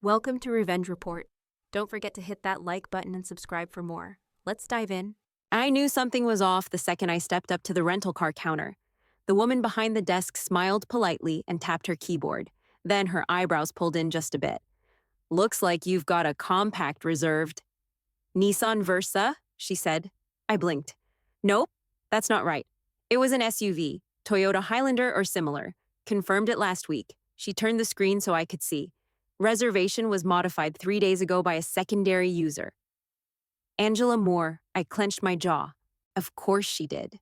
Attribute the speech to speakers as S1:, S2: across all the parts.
S1: Welcome to Revenge Report. Don't forget to hit that like button and subscribe for more. Let's dive in. I knew something was off the second I stepped up to the rental car counter. The woman behind the desk smiled politely and tapped her keyboard. Then her eyebrows pulled in just a bit. "Looks like you've got a compact reserved." "Nissan Versa?" she said. I blinked. "Nope, that's not right. It was an SUV, Toyota Highlander or similar. Confirmed it last week." She turned the screen so I could see. "Reservation was modified 3 days ago by a secondary user." Angela Moore. I clenched my jaw. Of course she did.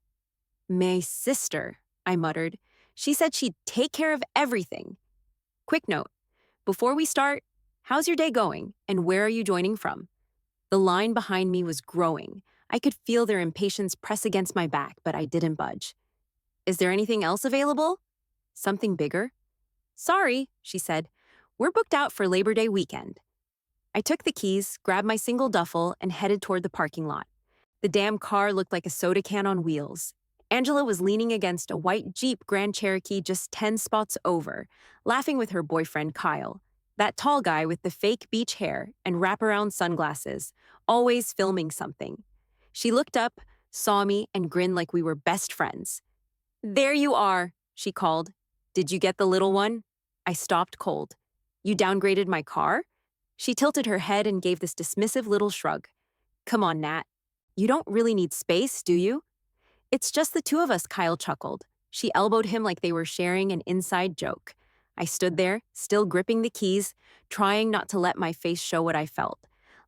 S1: "My sister," I muttered. "She said she'd take care of everything." Quick note. Before we start, how's your day going and where are you joining from? The line behind me was growing. I could feel their impatience press against my back, but I didn't budge. "Is there anything else available? Something bigger?" "Sorry," she said. "We're booked out for Labor Day weekend." I took the keys, grabbed my single duffel, and headed toward the parking lot. The damn car looked like a soda can on wheels. Angela was leaning against a white Jeep Grand Cherokee just 10 spots over, laughing with her boyfriend Kyle, that tall guy with the fake beach hair and wraparound sunglasses, always filming something. She looked up, saw me, and grinned like we were best friends. "There you are," she called. "Did you get the little one?" I stopped cold. "You downgraded my car?" She tilted her head and gave this dismissive little shrug. "Come on, Nat. You don't really need space, do you?" "It's just the two of us," Kyle chuckled. She elbowed him like they were sharing an inside joke. I stood there, still gripping the keys, trying not to let my face show what I felt.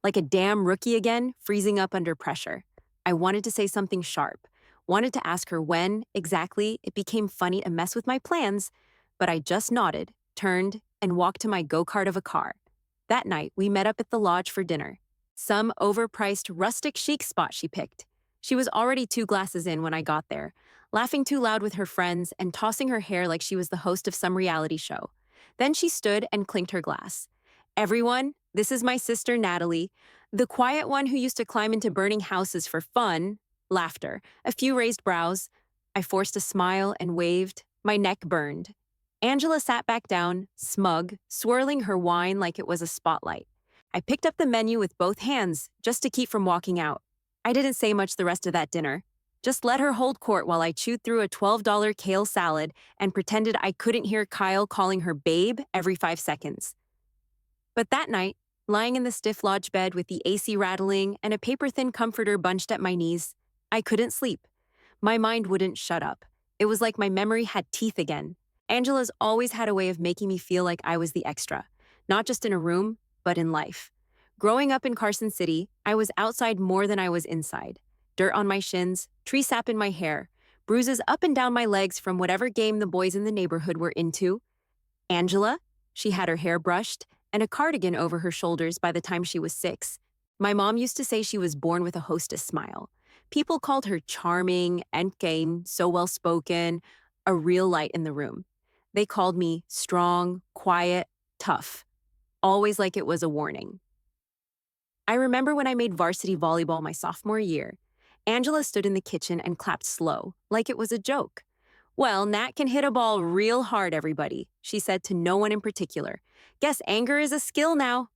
S1: Like a damn rookie again, freezing up under pressure. I wanted to say something sharp, wanted to ask her when, exactly, it became funny to mess with my plans, but I just nodded, turned, and walked to my go-kart of a car. That night, we met up at the lodge for dinner. Some overpriced, rustic chic spot she picked. She was already 2 glasses in when I got there, laughing too loud with her friends and tossing her hair like she was the host of some reality show. Then she stood and clinked her glass. "Everyone, this is my sister Natalie, the quiet one who used to climb into burning houses for fun." Laughter, a few raised brows. I forced a smile and waved. My neck burned. Angela sat back down, smug, swirling her wine like it was a spotlight. I picked up the menu with both hands, just to keep from walking out. I didn't say much the rest of that dinner. Just let her hold court while I chewed through a $12 kale salad and pretended I couldn't hear Kyle calling her babe every 5 seconds. But that night, lying in the stiff lodge bed with the AC rattling and a paper-thin comforter bunched at my knees, I couldn't sleep. My mind wouldn't shut up. It was like my memory had teeth again. Angela's always had a way of making me feel like I was the extra, not just in a room, but in life. Growing up in Carson City, I was outside more than I was inside. Dirt on my shins, tree sap in my hair, bruises up and down my legs from whatever game the boys in the neighborhood were into. Angela? She had her hair brushed and a cardigan over her shoulders by the time she was 6. My mom used to say she was born with a hostess smile. People called her charming, endgame, so well-spoken, a real light in the room. They called me strong, quiet, tough, always like it was a warning. I remember when I made varsity volleyball my sophomore year. Angela stood in the kitchen and clapped slow, like it was a joke. "Well, Nat can hit a ball real hard, everybody," she said to no one in particular. "Guess anger is a skill now."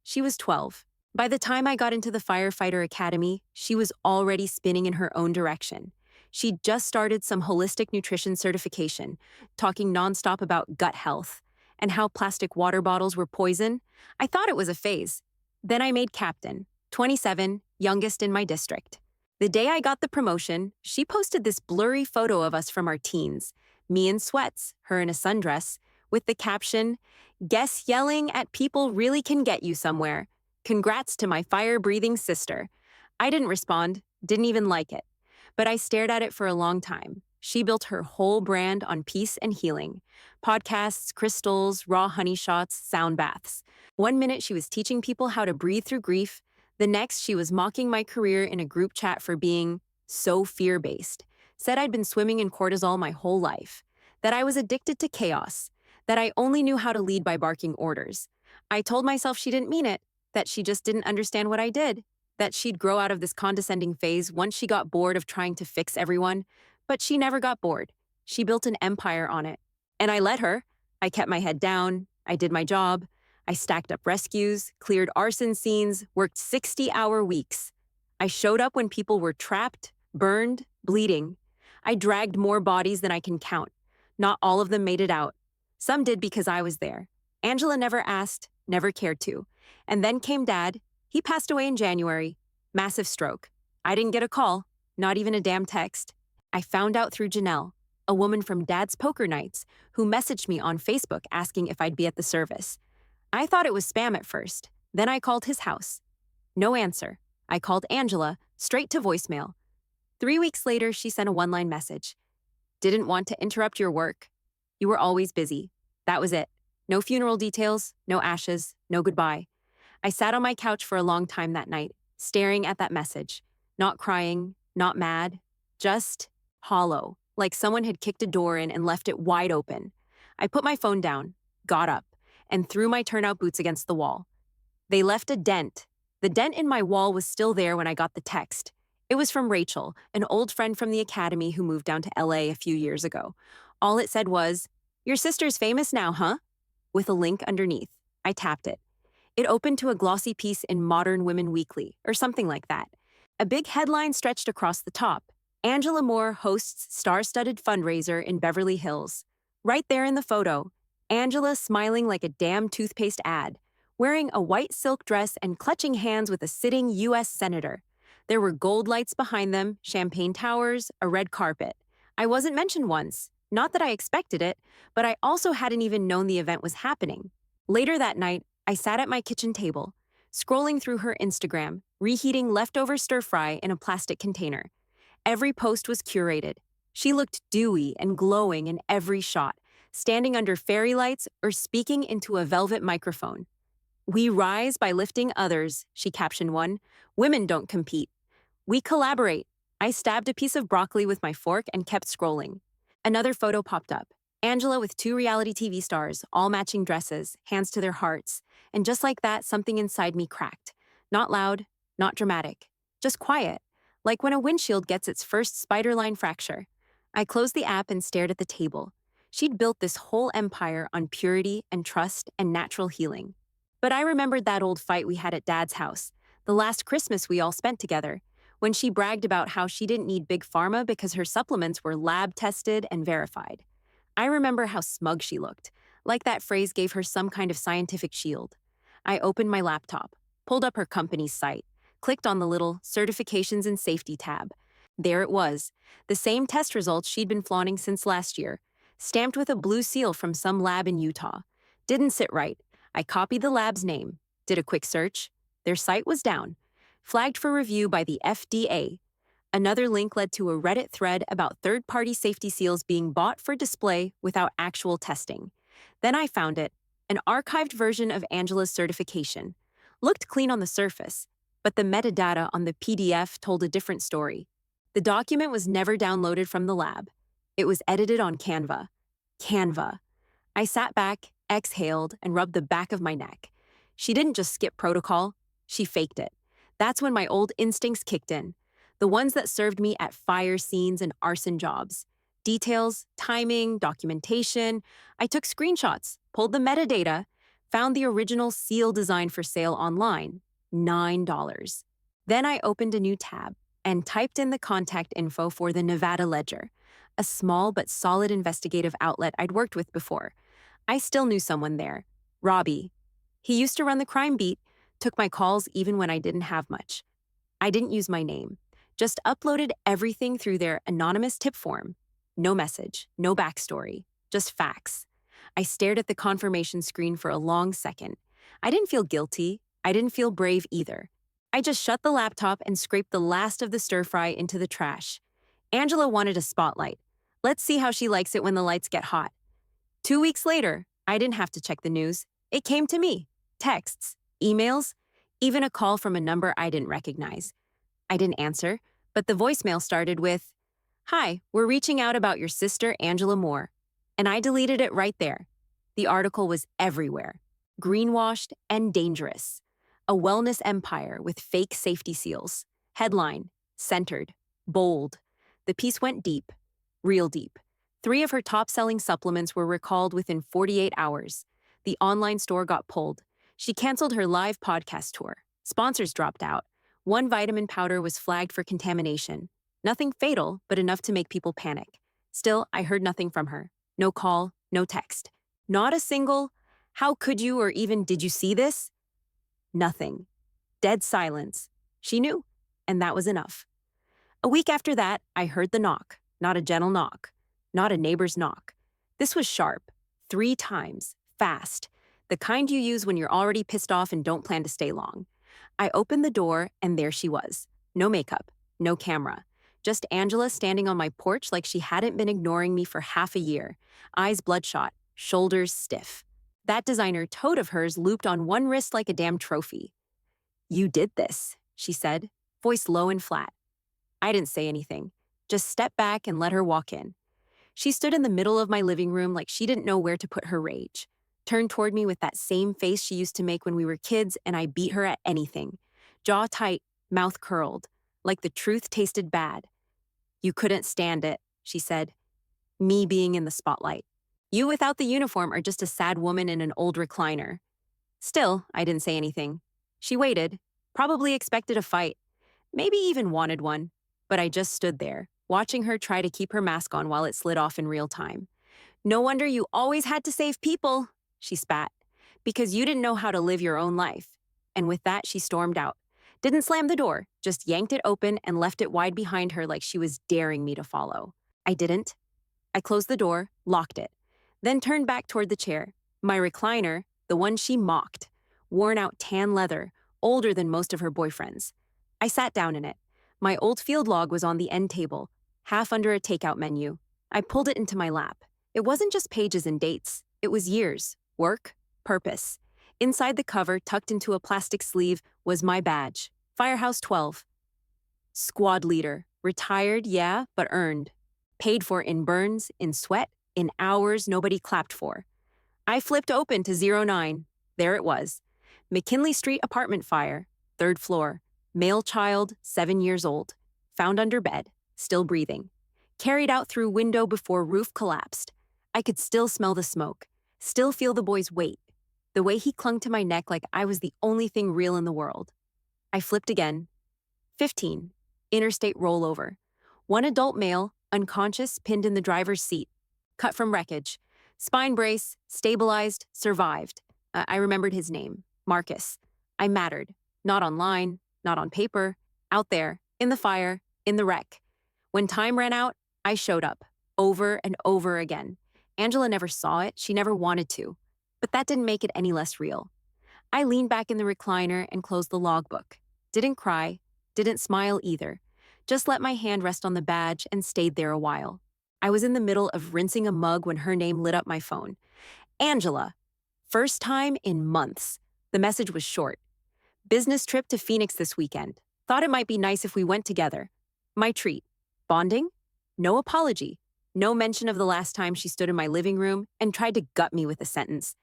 S1: She was 12. By the time I got into the firefighter academy, she was already spinning in her own direction. She'd just started some holistic nutrition certification, talking nonstop about gut health and how plastic water bottles were poison. I thought it was a phase. Then I made captain, 27, youngest in my district. The day I got the promotion, she posted this blurry photo of us from our teens, me in sweats, her in a sundress, with the caption, "Guess yelling at people really can get you somewhere. Congrats to my fire-breathing sister." I didn't respond, didn't even like it. But I stared at it for a long time. She built her whole brand on peace and healing. Podcasts, crystals, raw honey shots, sound baths. One minute she was teaching people how to breathe through grief. The next she was mocking my career in a group chat for being so fear-based. Said I'd been swimming in cortisol my whole life. That I was addicted to chaos. That I only knew how to lead by barking orders. I told myself she didn't mean it. That she just didn't understand what I did. That she'd grow out of this condescending phase once she got bored of trying to fix everyone. But she never got bored. She built an empire on it. And I let her. I kept my head down. I did my job. I stacked up rescues, cleared arson scenes, worked 60-hour weeks. I showed up when people were trapped, burned, bleeding. I dragged more bodies than I can count. Not all of them made it out. Some did because I was there. Angela never asked, never cared to. And then came Dad. He passed away in January. Massive stroke. I didn't get a call, not even a damn text. I found out through Janelle, a woman from Dad's poker nights, who messaged me on Facebook asking if I'd be at the service. I thought it was spam at first. Then I called his house. No answer. I called Angela, straight to voicemail. 3 weeks later, she sent a one-line message. Didn't want to interrupt your work. You were always busy. That was it. No funeral details, no ashes, no goodbye. I sat on my couch for a long time that night, staring at that message. Not crying, not mad, just hollow, like someone had kicked a door in and left it wide open. I put my phone down, got up, and threw my turnout boots against the wall. They left a dent. The dent in my wall was still there when I got the text. It was from Rachel, an old friend from the academy who moved down to LA a few years ago. All it said was, "Your sister's famous now, huh?" With a link underneath. I tapped it. It opened to a glossy piece in Modern Women Weekly, or something like that. A big headline stretched across the top. Angela Moore hosts star-studded fundraiser in Beverly Hills. Right there in the photo, Angela smiling like a damn toothpaste ad, wearing a white silk dress and clutching hands with a sitting U.S. senator. There were gold lights behind them, champagne towers, a red carpet. I wasn't mentioned once. Not that I expected it, but I also hadn't even known the event was happening. Later that night, I sat at my kitchen table, scrolling through her Instagram, reheating leftover stir-fry in a plastic container. Every post was curated. She looked dewy and glowing in every shot, standing under fairy lights or speaking into a velvet microphone. "We rise by lifting others," she captioned one. "Women don't compete. We collaborate." I stabbed a piece of broccoli with my fork and kept scrolling. Another photo popped up. Angela with 2 reality TV stars, all matching dresses, hands to their hearts. And just like that, something inside me cracked. Not loud, not dramatic, just quiet, like when a windshield gets its first spider line fracture. I closed the app and stared at the table. She'd built this whole empire on purity and trust and natural healing. But I remembered that old fight we had at Dad's house, the last Christmas we all spent together, when she bragged about how she didn't need big pharma because her supplements were lab-tested and verified. I remember how smug she looked, like that phrase gave her some kind of scientific shield. I opened my laptop, pulled up her company's site, clicked on the little Certifications and Safety tab. There it was, the same test results she'd been flaunting since last year, stamped with a blue seal from some lab in Utah. Didn't sit right. I copied the lab's name, did a quick search. Their site was down, flagged for review by the FDA. Another link led to a Reddit thread about third-party safety seals being bought for display without actual testing. Then I found it, an archived version of Angela's certification. Looked clean on the surface, but the metadata on the PDF told a different story. The document was never downloaded from the lab. It was edited on Canva. Canva. I sat back, exhaled, and rubbed the back of my neck. She didn't just skip protocol, she faked it. That's when my old instincts kicked in. The ones that served me at fire scenes and arson jobs. Details, timing, documentation. I took screenshots, pulled the metadata, found the original seal design for sale online, $9. Then I opened a new tab and typed in the contact info for the Nevada Ledger, a small but solid investigative outlet I'd worked with before. I still knew someone there, Robbie. He used to run the crime beat, took my calls even when I didn't have much. I didn't use my name, just uploaded everything through their anonymous tip form. No message, no backstory, just facts. I stared at the confirmation screen for a long second. I didn't feel guilty. I didn't feel brave either. I just shut the laptop and scraped the last of the stir-fry into the trash. Angela wanted a spotlight. Let's see how she likes it when the lights get hot. 2 weeks later, I didn't have to check the news. It came to me. Texts, emails, even a call from a number I didn't recognize. I didn't answer, but the voicemail started with, "Hi, we're reaching out about your sister, Angela Moore." And I deleted it right there. The article was everywhere. Greenwashed and dangerous. A wellness empire with fake safety seals. Headline, centered, bold. The piece went deep, real deep. 3 of her top-selling supplements were recalled within 48 hours. The online store got pulled. She canceled her live podcast tour. Sponsors dropped out. One vitamin powder was flagged for contamination. Nothing fatal, but enough to make people panic. Still, I heard nothing from her. No call, no text. Not a single, "How could you," or even, "Did you see this?" Nothing. Dead silence. She knew, and that was enough. A week after that, I heard the knock. Not a gentle knock. Not a neighbor's knock. This was sharp. 3 times. Fast. The kind you use when you're already pissed off and don't plan to stay long. I opened the door, and there she was. No makeup. No camera. Just Angela standing on my porch like she hadn't been ignoring me for half a year. Eyes bloodshot. Shoulders stiff. That designer tote of hers looped on one wrist like a damn trophy. "You did this," she said, voice low and flat. I didn't say anything. Just stepped back and let her walk in. She stood in the middle of my living room like she didn't know where to put her rage. Turned toward me with that same face she used to make when we were kids, and I beat her at anything. Jaw tight, mouth curled, like the truth tasted bad. "You couldn't stand it," she said. "Me being in the spotlight. You without the uniform are just a sad woman in an old recliner." Still, I didn't say anything. She waited, probably expected a fight, maybe even wanted one. But I just stood there, watching her try to keep her mask on while it slid off in real time. "No wonder you always had to save people," she spat. "Because you didn't know how to live your own life." And with that, she stormed out. Didn't slam the door, just yanked it open and left it wide behind her like she was daring me to follow. I didn't. I closed the door, locked it, then turned back toward the chair. My recliner, the one she mocked, worn out tan leather, older than most of her boyfriends. I sat down in it. My old field log was on the end table, half under a takeout menu. I pulled it into my lap. It wasn't just pages and dates. It was years, work, purpose. Inside the cover, tucked into a plastic sleeve, was my badge, Firehouse 12. Squad leader, retired, yeah, but earned. Paid for in burns, in sweat, in hours nobody clapped for. I flipped open to 09. There it was. McKinley Street apartment fire, 3rd floor. Male child, 7 years old. Found under bed, still breathing. Carried out through window before roof collapsed. I could still smell the smoke, still feel the boy's weight, the way he clung to my neck like I was the only thing real in the world. I flipped again. 15. Interstate rollover. One adult male, unconscious, pinned in the driver's seat. Cut from wreckage. Spine brace, stabilized, survived. I remembered his name, Marcus. I mattered. Not online, not on paper, out there, in the fire, in the wreck. When time ran out, I showed up, over and over again. Angela never saw it, she never wanted to. But that didn't make it any less real. I leaned back in the recliner and closed the logbook. Didn't cry, didn't smile either. Just let my hand rest on the badge and stayed there a while. I was in the middle of rinsing a mug when her name lit up my phone. "Angela." First time in months. The message was short. "Business trip to Phoenix this weekend. Thought it might be nice if we went together. My treat. Bonding?" No apology. No mention of the last time she stood in my living room and tried to gut me with a sentence.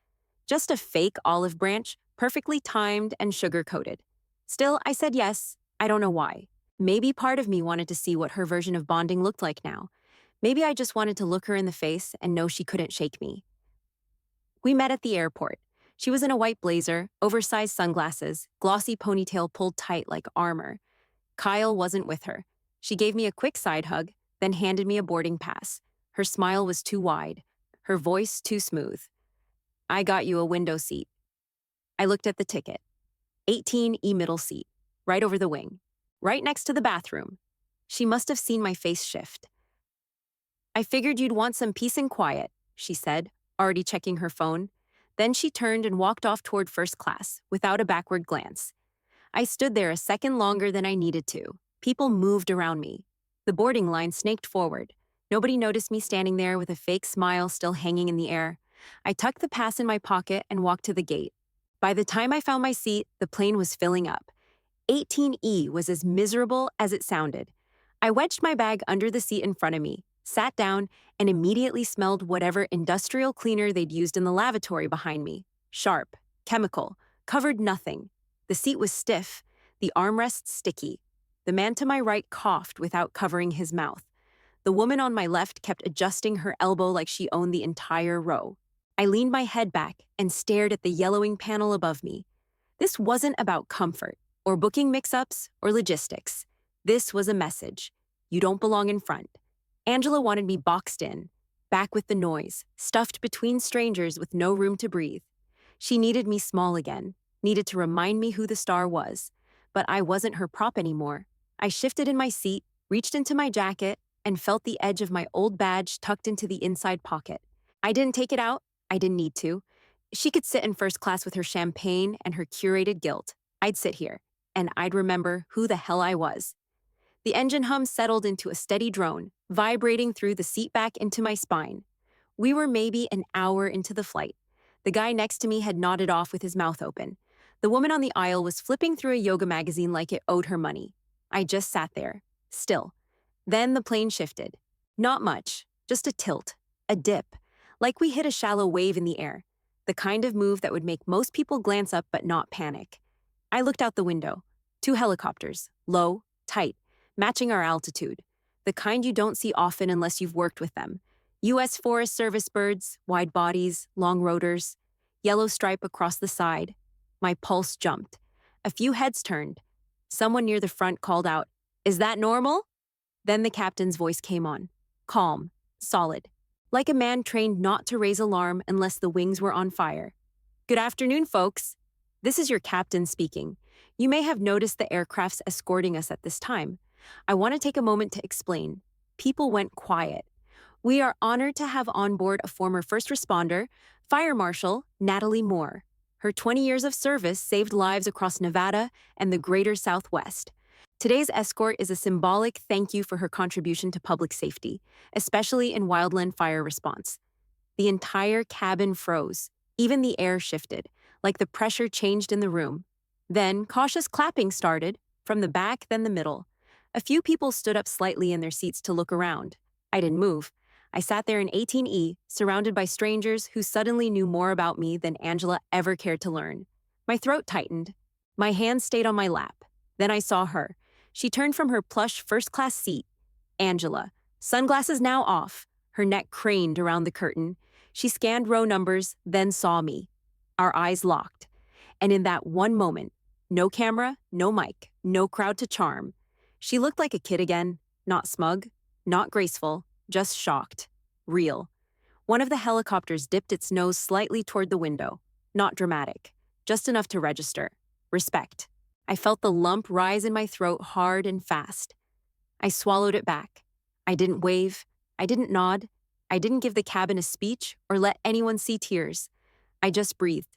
S1: Just a fake olive branch, perfectly timed and sugar-coated. Still, I said yes. I don't know why. Maybe part of me wanted to see what her version of bonding looked like now. Maybe I just wanted to look her in the face and know she couldn't shake me. We met at the airport. She was in a white blazer, oversized sunglasses, glossy ponytail pulled tight like armor. Kyle wasn't with her. She gave me a quick side hug, then handed me a boarding pass. Her smile was too wide, her voice too smooth. "I got you a window seat." I looked at the ticket. 18E middle seat, right over the wing, right next to the bathroom. She must have seen my face shift. "I figured you'd want some peace and quiet," she said, already checking her phone. Then she turned and walked off toward first class, without a backward glance. I stood there a second longer than I needed to. People moved around me. The boarding line snaked forward. Nobody noticed me standing there with a fake smile still hanging in the air. I tucked the pass in my pocket and walked to the gate. By the time I found my seat, the plane was filling up. 18E was as miserable as it sounded. I wedged my bag under the seat in front of me, sat down, and immediately smelled whatever industrial cleaner they'd used in the lavatory behind me. Sharp, chemical, covered nothing. The seat was stiff, the armrests sticky. The man to my right coughed without covering his mouth. The woman on my left kept adjusting her elbow like she owned the entire row. I leaned my head back and stared at the yellowing panel above me. This wasn't about comfort, or booking mix-ups, or logistics. This was a message. You don't belong in front. Angela wanted me boxed in, back with the noise, stuffed between strangers with no room to breathe. She needed me small again, needed to remind me who the star was. But I wasn't her prop anymore. I shifted in my seat, reached into my jacket, and felt the edge of my old badge tucked into the inside pocket. I didn't take it out. I didn't need to. She could sit in first class with her champagne and her curated guilt. I'd sit here, and I'd remember who the hell I was. The engine hum settled into a steady drone, vibrating through the seat back into my spine. We were maybe an hour into the flight. The guy next to me had nodded off with his mouth open. The woman on the aisle was flipping through a yoga magazine like it owed her money. I just sat there, still. Then the plane shifted. Not much, just a tilt, a dip, like we hit a shallow wave in the air, the kind of move that would make most people glance up but not panic. I looked out the window. 2 helicopters, low, tight, matching our altitude, the kind you don't see often unless you've worked with them. U.S. Forest Service birds, wide bodies, long rotors, yellow stripe across the side. My pulse jumped. A few heads turned. Someone near the front called out, "Is that normal?" Then the captain's voice came on, calm, solid, like a man trained not to raise alarm unless the wings were on fire. "Good afternoon, folks. This is your captain speaking. You may have noticed the aircrafts escorting us at this time. I want to take a moment to explain. People went quiet. We are honored to have on board a former first responder, Fire Marshal Natalie Moore. Her 20 years of service saved lives across Nevada and the greater Southwest. Today's escort is a symbolic thank you for her contribution to public safety, especially in wildland fire response." The entire cabin froze. Even the air shifted, like the pressure changed in the room. Then cautious clapping started, from the back, then the middle. A few people stood up slightly in their seats to look around. I didn't move. I sat there in 18E, surrounded by strangers who suddenly knew more about me than Angela ever cared to learn. My throat tightened. My hands stayed on my lap. Then I saw her. She turned from her plush first-class seat. Angela, sunglasses now off, her neck craned around the curtain. She scanned row numbers, then saw me. Our eyes locked. And in that one moment, no camera, no mic, no crowd to charm. She looked like a kid again, not smug, not graceful, just shocked. Real. One of the helicopters dipped its nose slightly toward the window. Not dramatic. Just enough to register. Respect. I felt the lump rise in my throat hard and fast. I swallowed it back. I didn't wave. I didn't nod. I didn't give the cabin a speech or let anyone see tears. I just breathed.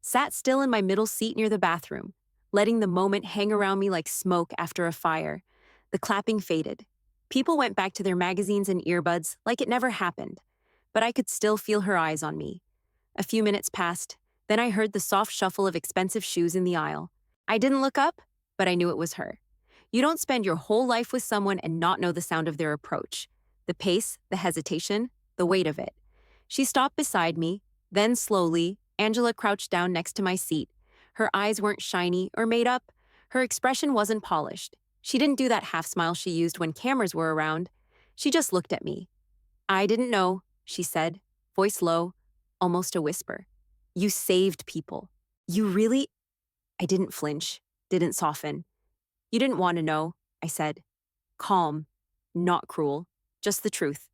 S1: Sat still in my middle seat near the bathroom, letting the moment hang around me like smoke after a fire. The clapping faded. People went back to their magazines and earbuds like it never happened, but I could still feel her eyes on me. A few minutes passed, then I heard the soft shuffle of expensive shoes in the aisle. I didn't look up, but I knew it was her. You don't spend your whole life with someone and not know the sound of their approach. The pace, the hesitation, the weight of it. She stopped beside me, then slowly, Angela crouched down next to my seat. Her eyes weren't shiny or made up. Her expression wasn't polished. She didn't do that half smile she used when cameras were around. She just looked at me. "I didn't know," she said, voice low, almost a whisper. "You saved people. You really—" I didn't flinch, didn't soften. "You didn't want to know," I said. Calm, not cruel, just the truth.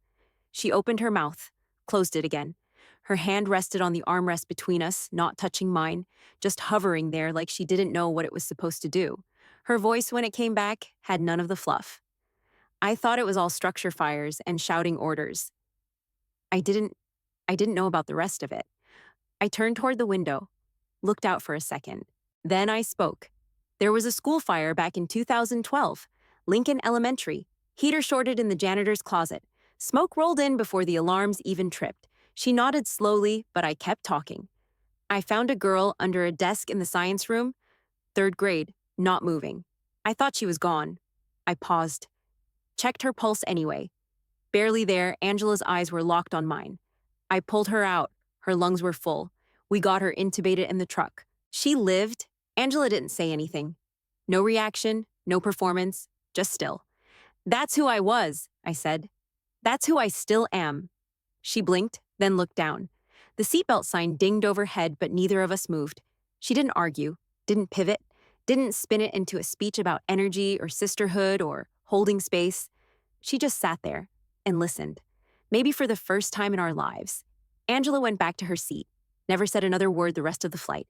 S1: She opened her mouth, closed it again. Her hand rested on the armrest between us, not touching mine, just hovering there like she didn't know what it was supposed to do. Her voice, when it came back, had none of the fluff. I thought it was all structure fires and shouting orders. I didn't know about the rest of it. I turned toward the window, looked out for a second. Then I spoke. "There was a school fire back in 2012. Lincoln Elementary. Heater shorted in the janitor's closet. Smoke rolled in before the alarms even tripped." She nodded slowly, but I kept talking. "I found a girl under a desk in the science room, 3rd grade, not moving. I thought she was gone." I paused. Checked her pulse anyway. Barely there, Angela's eyes were locked on mine. I pulled her out. Her lungs were full. We got her intubated in the truck. She lived. Angela didn't say anything. No reaction, no performance, just still. "That's who I was," I said. "That's who I still am." She blinked, then looked down. The seatbelt sign dinged overhead, but neither of us moved. She didn't argue, didn't pivot, didn't spin it into a speech about energy or sisterhood or holding space. She just sat there and listened, maybe for the first time in our lives. Angela went back to her seat, never said another word the rest of the flight.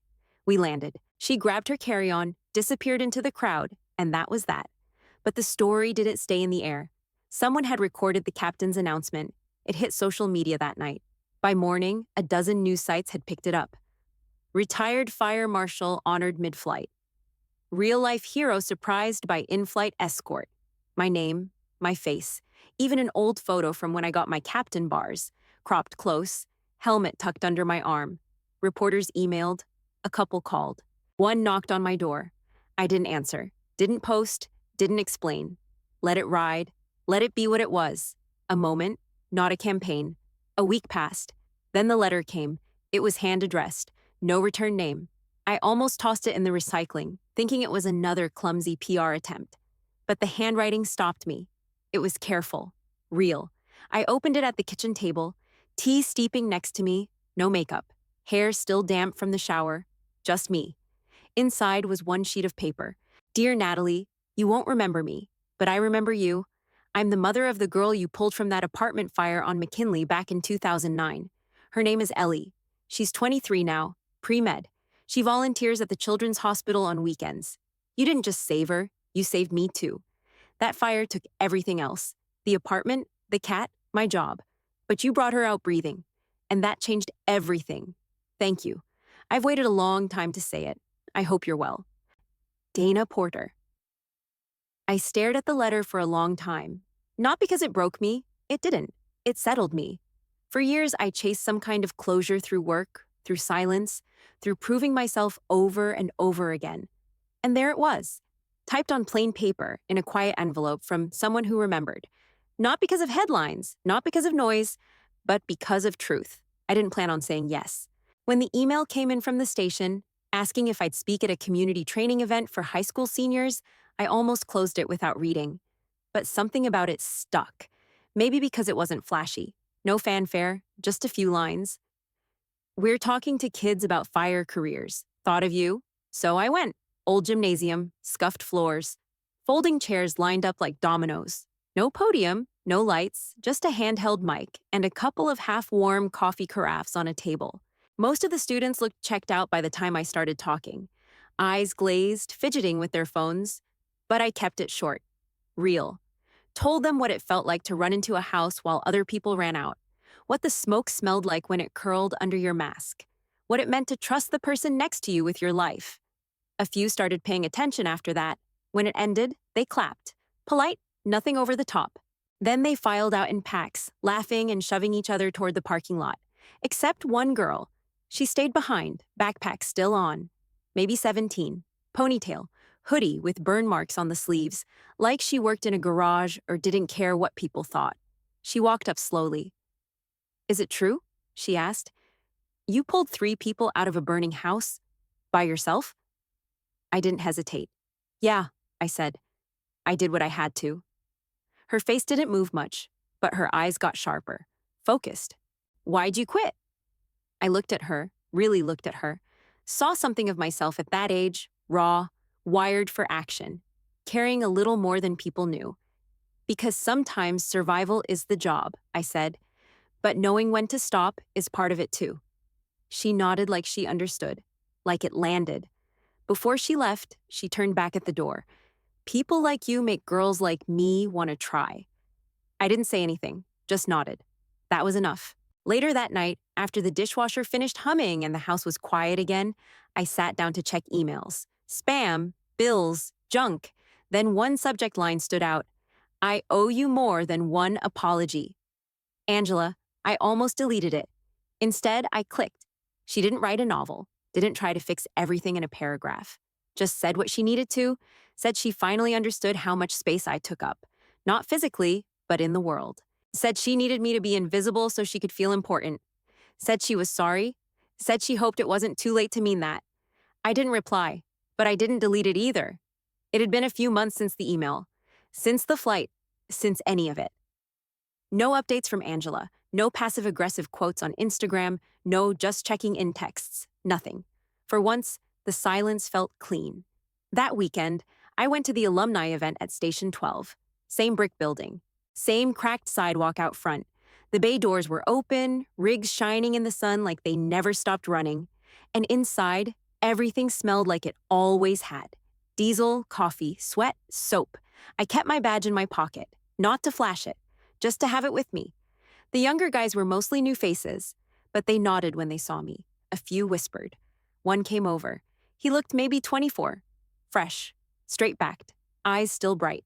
S1: We landed. She grabbed her carry-on, disappeared into the crowd, and that was that. But the story didn't stay in the air. Someone had recorded the captain's announcement. It hit social media that night. By morning, a dozen news sites had picked it up. Retired fire marshal honored mid-flight. Real-life hero surprised by in-flight escort. My name, my face, even an old photo from when I got my captain bars, cropped close, helmet tucked under my arm. Reporters emailed, a couple called. One knocked on my door. I didn't answer, didn't post, didn't explain. Let it ride, let it be what it was. A moment, not a campaign. A week passed. Then the letter came. It was hand-addressed, no return name. I almost tossed it in the recycling, thinking it was another clumsy PR attempt. But the handwriting stopped me. It was careful, real. I opened it at the kitchen table, tea steeping next to me, no makeup, hair still damp from the shower, just me. Inside was one sheet of paper. Dear Natalie, you won't remember me, but I remember you. I'm the mother of the girl you pulled from that apartment fire on McKinley back in 2009. Her name is Ellie. She's 23 now, pre-med. She volunteers at the Children's Hospital on weekends. You didn't just save her, you saved me too. That fire took everything else. The apartment, the cat, my job. But you brought her out breathing. And that changed everything. Thank you. I've waited a long time to say it. I hope you're well. Dana Porter. I stared at the letter for a long time. Not because it broke me. It didn't. It settled me. For years, I chased some kind of closure through work, through silence, through proving myself over and over again. And there it was, typed on plain paper in a quiet envelope from someone who remembered. Not because of headlines, not because of noise, but because of truth. I didn't plan on saying yes. When the email came in from the station, asking if I'd speak at a community training event for high school seniors, I almost closed it without reading. But something about it stuck. Maybe because it wasn't flashy. No fanfare, just a few lines. We're talking to kids about fire careers. Thought of you? So I went. Old gymnasium, scuffed floors, folding chairs lined up like dominoes. No podium, no lights, just a handheld mic and a couple of half-warm coffee carafes on a table. Most of the students looked checked out by the time I started talking. Eyes glazed, fidgeting with their phones. But I kept it short. Real. Told them what it felt like to run into a house while other people ran out. What the smoke smelled like when it curled under your mask. What it meant to trust the person next to you with your life. A few started paying attention after that. When it ended, they clapped. Polite, nothing over the top. Then they filed out in packs, laughing and shoving each other toward the parking lot. Except one girl. She stayed behind, backpack still on. Maybe 17. Ponytail, hoodie with burn marks on the sleeves, like she worked in a garage or didn't care what people thought. She walked up slowly. Is it true? She asked. You pulled 3 people out of a burning house? By yourself? I didn't hesitate. Yeah, I said. I did what I had to. Her face didn't move much, but her eyes got sharper, focused. Why'd you quit? I looked at her, really looked at her, saw something of myself at that age, raw, wired for action, caring a little more than people knew. Because sometimes survival is the job, I said, but knowing when to stop is part of it too. She nodded like she understood, like it landed. Before she left, she turned back at the door. People like you make girls like me want to try. I didn't say anything, just nodded. That was enough. Later that night, after the dishwasher finished humming and the house was quiet again, I sat down to check emails. Spam, bills, junk. Then one subject line stood out. I owe you more than one apology. Angela, I almost deleted it. Instead, I clicked. She didn't write a novel, didn't try to fix everything in a paragraph. Just said what she needed to, said she finally understood how much space I took up. Not physically, but in the world. Said she needed me to be invisible so she could feel important. Said she was sorry. Said she hoped it wasn't too late to mean that. I didn't reply, but I didn't delete it either. It had been a few months since the email, since the flight, since any of it. No updates from Angela, No passive-aggressive quotes on Instagram, no just checking in texts, nothing. For once, the silence felt clean. That weekend, I went to the alumni event at Station 12. Same brick building, same cracked sidewalk out front. The bay doors were open, rigs shining in the sun like they never stopped running. And inside, everything smelled like it always had. Diesel, coffee, sweat, soap. I kept my badge in my pocket, not to flash it, just to have it with me. The younger guys were mostly new faces, but they nodded when they saw me. A few whispered. One came over. He looked maybe 24. Fresh, straight-backed, eyes still bright.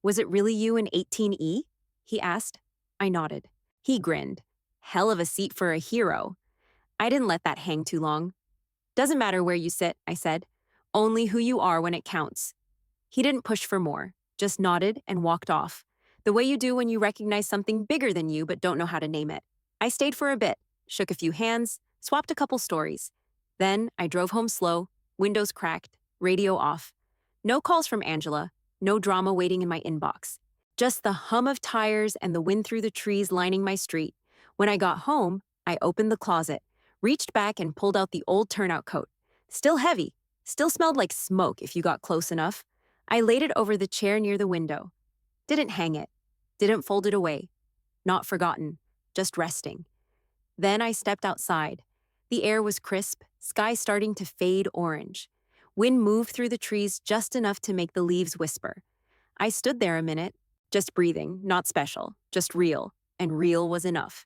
S1: "Was it really you in 18E?" he asked. I nodded. He grinned. Hell of a seat for a hero. I didn't let that hang too long. "Doesn't matter where you sit," I said. "Only who you are when it counts." He didn't push for more, just nodded and walked off, the way you do when you recognize something bigger than you but don't know how to name it. I stayed for a bit, shook a few hands, swapped a couple stories. Then I drove home slow, windows cracked, radio off. No calls from Angela, no drama waiting in my inbox. Just the hum of tires and the wind through the trees lining my street. When I got home, I opened the closet, reached back and pulled out the old turnout coat. Still heavy, still smelled like smoke if you got close enough. I laid it over the chair near the window. Didn't hang it, didn't fold it away. Not forgotten, just resting. Then I stepped outside. The air was crisp, sky starting to fade orange. Wind moved through the trees just enough to make the leaves whisper. I stood there a minute, just breathing, not special, just real, and real was enough.